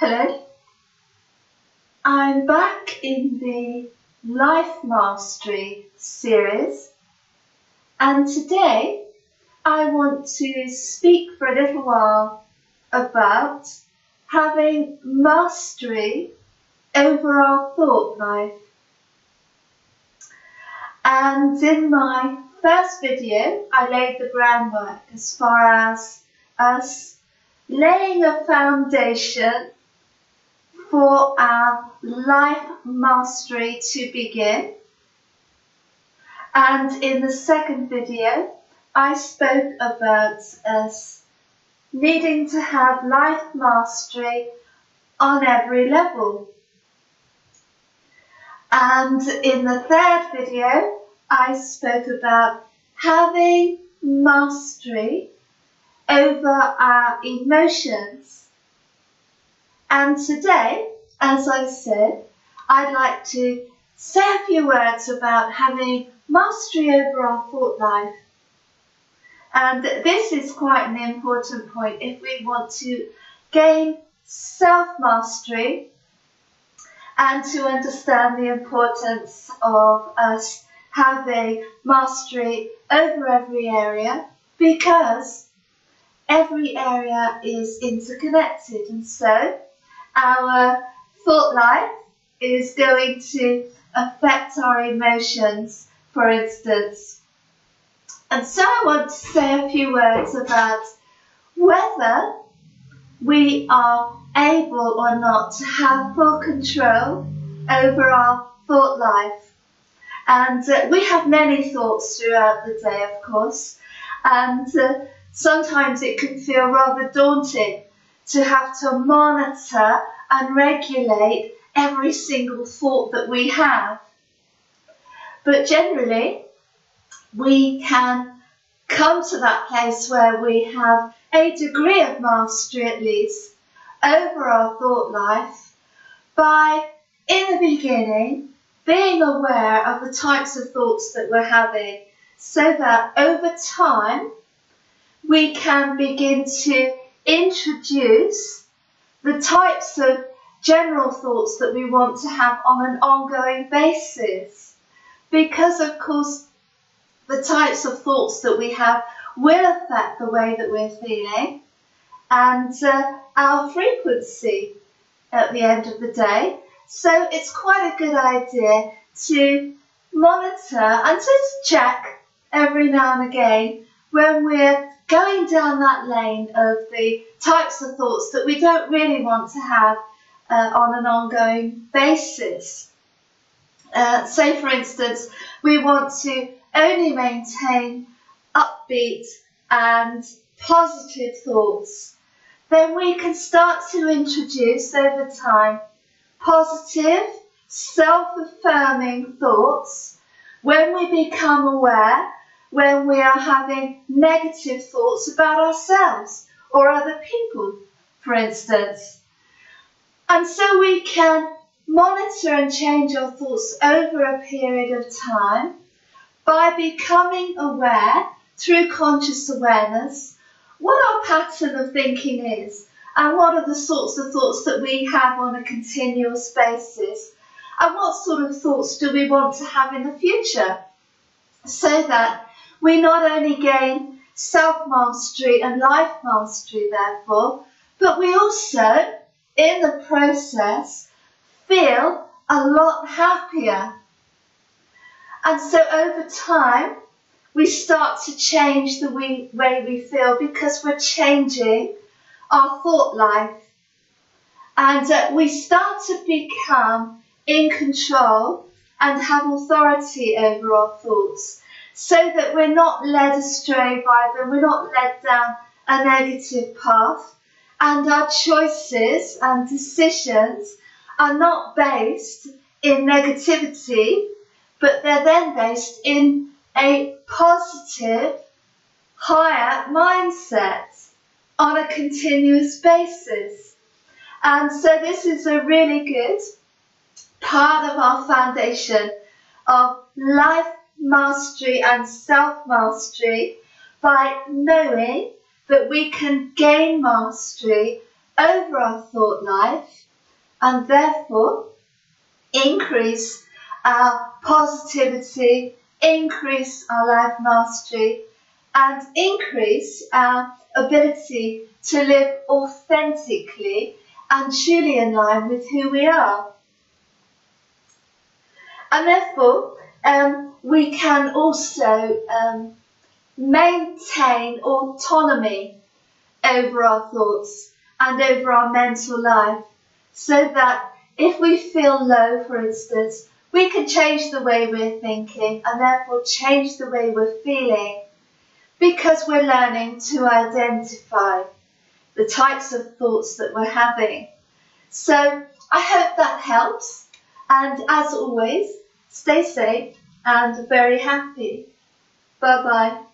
Hello, I'm back in the Life Mastery series, and today I want to speak for a little while about having mastery over our thought life. And in my first video, I laid the groundwork as far as us laying a foundation for our life mastery to begin. And in the second video, I spoke about us needing to have life mastery on every level. And in the third video, I spoke about having mastery over our emotions. And today, as I said, I'd like to say a few words about having mastery over our thought life. And this is quite an important point if we want to gain self-mastery and to understand the importance of us having mastery over every area, because every area is interconnected, and so our thought life is going to affect our emotions, for instance. And so I want to say a few words about whether we are able or not to have full control over our thought life. And we have many thoughts throughout the day, of course, and sometimes it can feel rather daunting to have to monitor and regulate every single thought that we have. But generally, we can come to that place where we have a degree of mastery, at least, over our thought life by, in the beginning, being aware of the types of thoughts that we're having, so that over time we can begin to introduce the types of general thoughts that we want to have on an ongoing basis. Because, of course, the types of thoughts that we have will affect the way that we're feeling and our frequency at the end of the day. So it's quite a good idea to monitor and to check every now and again when we're going down that lane of the types of thoughts that we don't really want to have on an ongoing basis. Say, for instance, we want to only maintain upbeat and positive thoughts. Then we can start to introduce over time positive, self-affirming thoughts when we become aware when we are having negative thoughts about ourselves or other people, for instance. And so we can monitor and change our thoughts over a period of time by becoming aware through conscious awareness what our pattern of thinking is and what are the sorts of thoughts that we have on a continuous basis, and what sort of thoughts do we want to have in the future, so that we not only gain self-mastery and life mastery, therefore, but we also, in the process, feel a lot happier. And so over time, we start to change the way we feel, because we're changing our thought life. And we start to become in control and have authority over our thoughts, so that we're not led astray by them, we're not led down a negative path, and our choices and decisions are not based in negativity, but they're then based in a positive, higher mindset on a continuous basis. And so this is a really good part of our foundation of life mastery and self-mastery, by knowing that we can gain mastery over our thought life, and therefore increase our positivity, increase our life mastery, and increase our ability to live authentically and truly in line with who we are. And therefore, we can also maintain autonomy over our thoughts and over our mental life, so that if we feel low, for instance, we can change the way we're thinking and therefore change the way we're feeling, because we're learning to identify the types of thoughts that we're having. So I hope that helps, and as always, stay safe and very happy. Bye bye.